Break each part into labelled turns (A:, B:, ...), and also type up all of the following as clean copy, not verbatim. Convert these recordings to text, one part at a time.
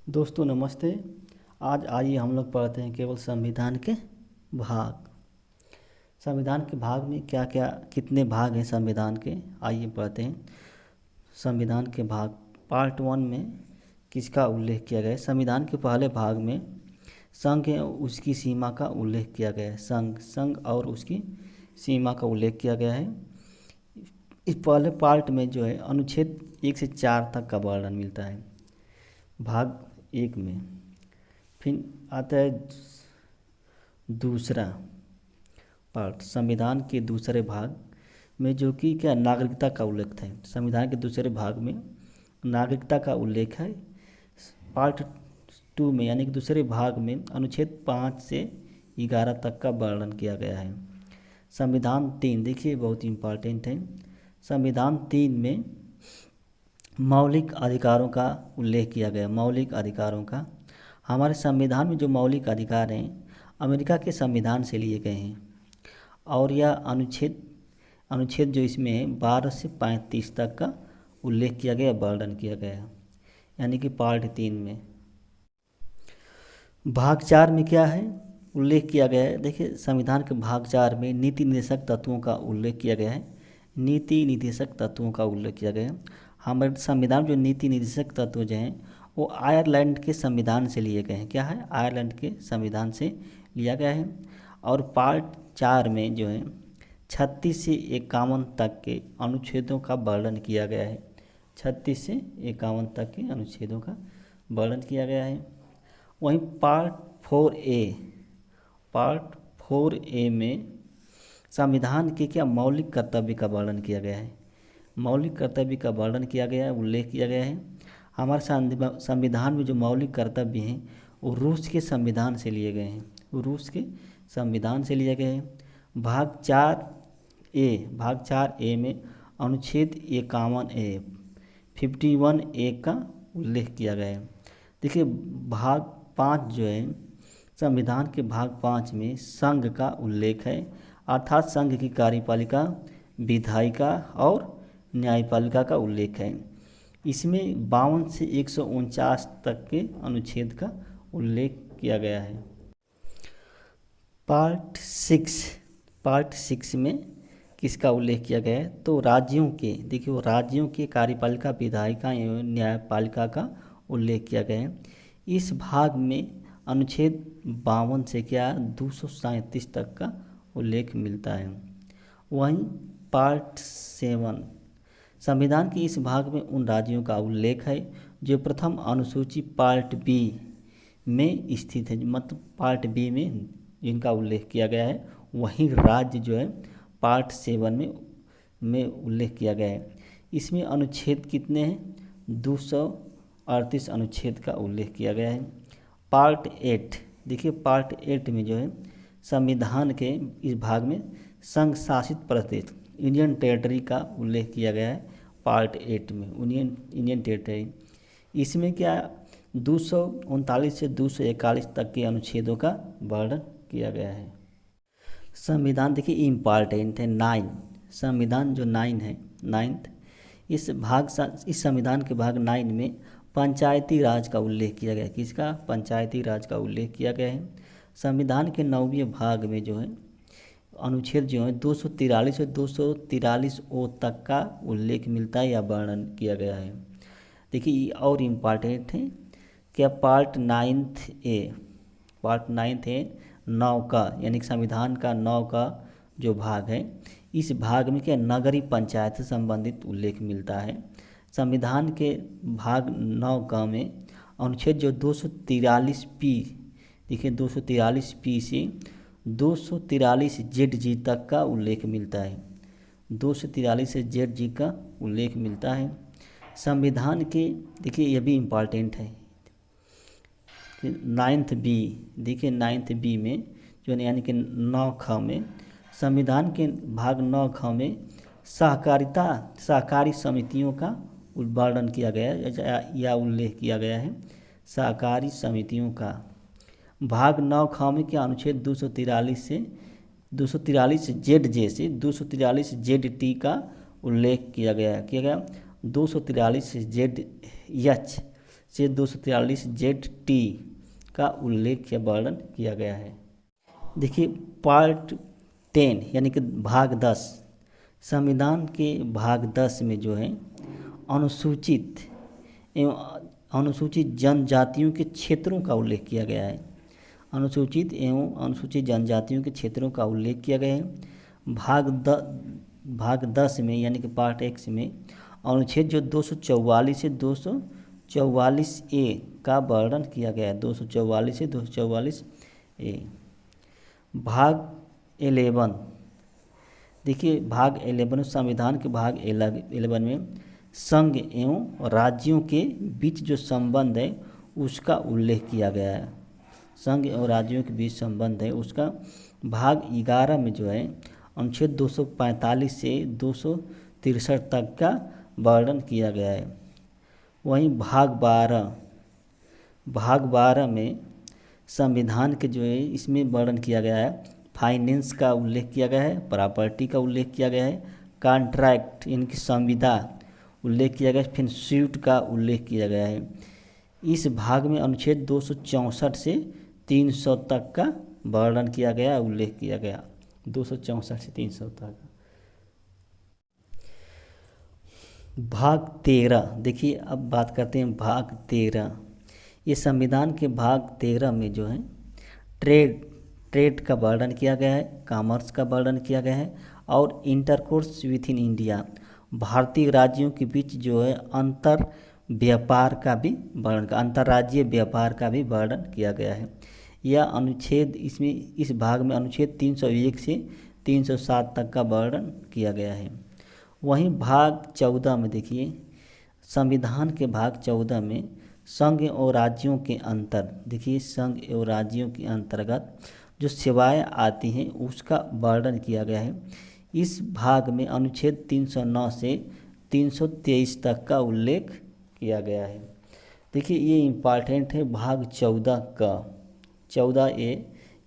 A: दोस्तों नमस्ते। आज आइए हम लोग पढ़ते हैं केवल संविधान के भाग। संविधान के भाग में क्या क्या कितने भाग हैं संविधान के, आइए पढ़ते हैं। संविधान के भाग पार्ट 1 में किसका उल्लेख किया गया है? संविधान के पहले भाग में संघ उसकी सीमा का उल्लेख किया गया है। संघ और उसकी सीमा का उल्लेख किया गया है। इस पहले पार्ट में जो है अनुच्छेद 1 से 4 तक का वर्णन मिलता है भाग 1 में। फिर आता है दूसरा पार्ट संविधान के दूसरे भाग में, जो कि क्या नागरिकता का उल्लेख है। संविधान के दूसरे भाग में नागरिकता का उल्लेख है। पार्ट 2 में यानी कि दूसरे भाग में अनुच्छेद 5 से 11 तक का वर्णन किया गया है। संविधान 3 देखिए बहुत इम्पॉर्टेंट है। संविधान 3 में मौलिक अधिकारों का उल्लेख किया गया। मौलिक अधिकारों का, हमारे संविधान में जो मौलिक अधिकार हैं अमेरिका के संविधान से लिए गए हैं, और यह अनुच्छेद जो इसमें है 12 से 35 तक का उल्लेख किया गया, वर्णन किया गया, यानी कि पार्ट 3 में। भाग 4 में क्या है उल्लेख किया गया है? देखिए संविधान के भाग 4 में नीति निर्देशक तत्वों का उल्लेख किया गया है। नीति निर्देशक तत्वों का उल्लेख किया गया है। हमारे संविधान जो नीति निर्देशक तत्व जो हैं वो आयरलैंड के संविधान से लिए गए हैं। क्या है? आयरलैंड के संविधान से लिया गया है। और पार्ट 4 में जो है 36 से 51 तक के अनुच्छेदों का वर्णन किया गया है। 36 से 51 तक के अनुच्छेदों का वर्णन किया गया है। वहीं पार्ट 4A में संविधान के क्या मौलिक कर्तव्य का वर्णन किया गया है। मौलिक कर्तव्य का वर्णन किया गया है, उल्लेख किया गया है। हमारे संविधान में जो मौलिक कर्तव्य हैं वो रूस के संविधान से लिए गए हैं। रूस के संविधान से लिए गए हैं। भाग 4A में अनुच्छेद 51A 51A का उल्लेख किया गया है। देखिए भाग 5 जो है संविधान के भाग 5 में संघ का उल्लेख है, अर्थात संघ की कार्यपालिका, विधायिका और न्यायपालिका का उल्लेख है। इसमें 52 से 149 तक के अनुच्छेद का उल्लेख किया गया है। पार्ट 6 में किसका उल्लेख किया गया है? तो राज्यों के, देखिए वो राज्यों के कार्यपालिका, विधायिका एवं न्यायपालिका का उल्लेख किया गया है। इस भाग में अनुच्छेद 52 से क्या 237 तक का उल्लेख मिलता है। वहीं पार्ट 7 संविधान के इस भाग में उन राज्यों का उल्लेख है जो प्रथम अनुसूची पार्ट बी में स्थित है। मतलब पार्ट बी में जिनका उल्लेख किया गया है वही राज्य जो है पार्ट 7 में उल्लेख किया गया है। इसमें अनुच्छेद कितने हैं? 238 अनुच्छेद का उल्लेख किया गया है। पार्ट 8 देखिए पार्ट 8 में जो है संविधान के इस भाग में संघ शासित प्रदेश इंडियन टेरिटरी का उल्लेख किया गया है। पार्ट 8 में इंडियन टेरिटरी, इसमें क्या 239 से 241 तक के अनुच्छेदों का वर्णन किया गया है। संविधान देखिए इम्पॉर्टेंट है 9, संविधान जो 9 है 9th, इस संविधान के भाग 9 में पंचायती राज का उल्लेख किया गया है। किसका? पंचायती राज का उल्लेख किया गया है। संविधान के 9वें भाग में जो है अनुच्छेद जो है 243 और 243O तक का उल्लेख मिलता है या वर्णन किया गया है। देखिए और इम्पॉर्टेंट है क्या पार्ट 9A 9 का, यानी कि संविधान का 9 का जो भाग है, इस भाग में क्या नगरीय पंचायत से संबंधित उल्लेख मिलता है। संविधान के भाग 9 का में अनुच्छेद जो 243P, देखिए 243P से 243ZG तक का उल्लेख मिलता है। 243ZG का उल्लेख मिलता है। संविधान के देखिए यह भी इम्पॉर्टेंट है 9th B, देखिए 9th B में जो यानी कि 9ख में संविधान के भाग 9ख में सहकारी समितियों का वर्णन किया गया है या उल्लेख किया गया है। सहकारी समितियों का भाग 9ख में क्या अनुच्छेद 243 ZJ से 243 ZT का उल्लेख किया गया 243 ZH से 243 ZT का उल्लेख या वर्णन किया गया है। देखिए पार्ट 10 यानी कि भाग 10, संविधान के भाग 10 में जो है अनुसूचित एवं अनुसूचित जनजातियों के क्षेत्रों का उल्लेख किया गया है। अनुसूचित एवं अनुसूचित जनजातियों के क्षेत्रों का उल्लेख किया गया है। भाग 10 में यानी कि पार्ट X में अनुच्छेद जो 244 से 244 A का वर्णन किया गया है। 244 से 244 A। भाग 11, देखिए भाग 11 संविधान के भाग 11 में संघ एवं राज्यों के बीच जो संबंध है उसका उल्लेख किया गया है। संघ एवं राज्यों के बीच संबंध है उसका भाग 11 में जो है अनुच्छेद 245 से 263 तक का वर्णन किया गया है। वहीं भाग 12 में संविधान के जो है इसमें वर्णन किया गया है, फाइनेंस का उल्लेख किया गया है, प्रॉपर्टी का उल्लेख किया गया है, कॉन्ट्रैक्ट इनकी संविदा उल्लेख किया गया है, फिर सूट का उल्लेख किया गया है। इस भाग में अनुच्छेद 264 से 300 तक का वर्णन किया गया, उल्लेख किया गया, 264 से 300 तक। भाग 13, देखिए अब बात करते हैं भाग 13। ये संविधान के भाग 13 में जो है ट्रेड का वर्णन किया गया है, कॉमर्स का वर्णन किया गया है और इंटरकोर्स विथ इन इंडिया, भारतीय राज्यों के बीच जो है व्यापार का भी वर्णन, अंतर्राज्यीय व्यापार का भी वर्णन किया गया है। यह अनुच्छेद इस भाग में अनुच्छेद 301 से 307 तक का वर्णन किया गया है। वहीं भाग 14 में देखिए संविधान के भाग 14 में संघ और राज्यों के अंतर, देखिए संघ और राज्यों के अंतर्गत जो सेवाएं आती हैं उसका वर्णन किया गया है। इस भाग में अनुच्छेद 309 से 323 तक का उल्लेख किया गया है। देखिए ये इम्पॉर्टेंट है भाग 14 का, 14A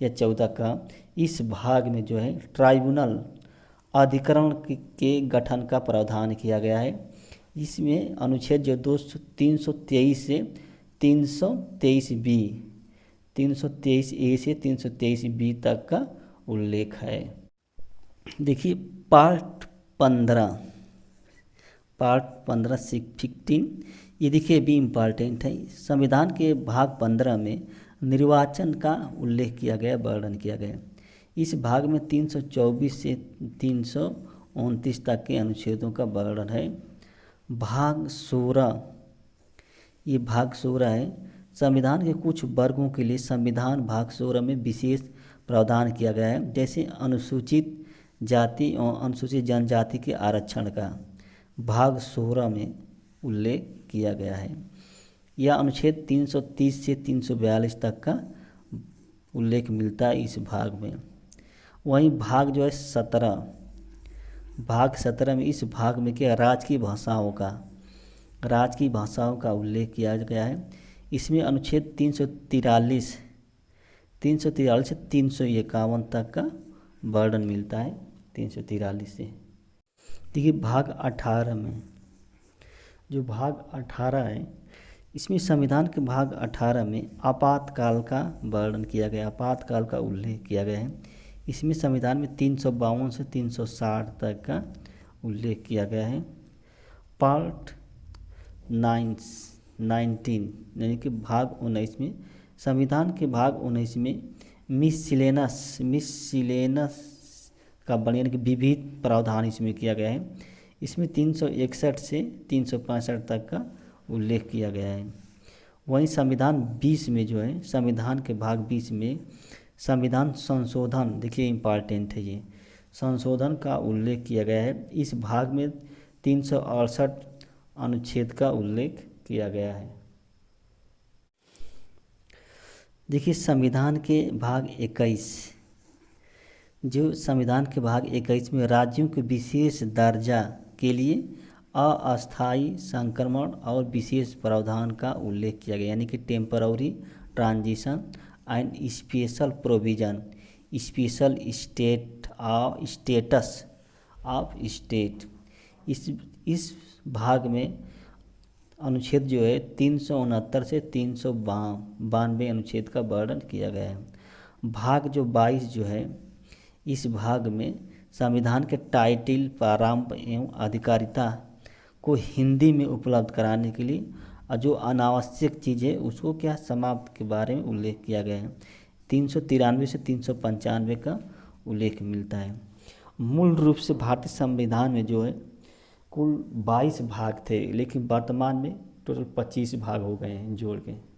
A: या 14 का। इस भाग में जो है ट्राइब्यूनल अधिकरण के गठन का प्रावधान किया गया है। इसमें अनुच्छेद जो 323 से 323B, 323A से 323B तक का उल्लेख है। देखिए पार्ट 15 15 ये देखिए भी इम्पॉर्टेंट है। संविधान के भाग 15 में निर्वाचन का उल्लेख किया गया, वर्णन किया गया। इस भाग में 324 से 329 तक के अनुच्छेदों का वर्णन है। भाग 16, ये भाग 16 है। संविधान के कुछ वर्गों के लिए संविधान भाग 16 में विशेष प्रावधान किया गया है, जैसे अनुसूचित जाति और अनुसूचित जनजाति के आरक्षण का भाग 16 में उल्लेख किया गया है। यह अनुच्छेद 330 से 342 तक का उल्लेख मिलता है इस भाग में। वहीं भाग जो है 17, भाग 17 में इस भाग में क्या राजकीय भाषाओं का उल्लेख किया गया है। इसमें अनुच्छेद 343 से 351 तक का वर्णन मिलता है, 343 से। देखिए भाग 18 में, जो भाग 18 है इसमें संविधान के भाग 18 में आपातकाल का वर्णन किया गया, आपातकाल का उल्लेख किया गया है। इसमें संविधान में 352 से 360 तक का उल्लेख किया गया है। पार्ट 19 यानी कि भाग 19 में संविधान के भाग 19 में मिससिलेनस का वर्णन यानी कि विविध प्रावधान इसमें किया गया है। इसमें 361 से 365 तक का उल्लेख किया गया है। वहीं संविधान 20 में जो है संविधान के भाग 20 में संविधान संशोधन, देखिए इम्पॉर्टेंट है ये, संशोधन का उल्लेख किया गया है। इस भाग में 368 अनुच्छेद का उल्लेख किया गया है। देखिए संविधान के भाग 21, जो संविधान के भाग 21 में राज्यों के विशेष दर्जा के लिए अस्थायी संक्रमण और विशेष प्रावधान का उल्लेख किया गया, यानी कि temporary transition and special provision, special status of state. इस भाग में अनुच्छेद जो है 369 से 392 अनुच्छेद का वर्णन किया गया है। भाग जो 22 जो है, इस भाग में संविधान के टाइटल, प्रारंभ एवं अधिकारिता को हिंदी में उपलब्ध कराने के लिए और जो अनावश्यक चीज़ है उसको क्या समाप्त के बारे में उल्लेख किया गया है। 393 से 395 का उल्लेख मिलता है। मूल रूप से भारतीय संविधान में जो है कुल 22 भाग थे, लेकिन वर्तमान में टोटल 25 भाग हो गए हैं जोड़ के।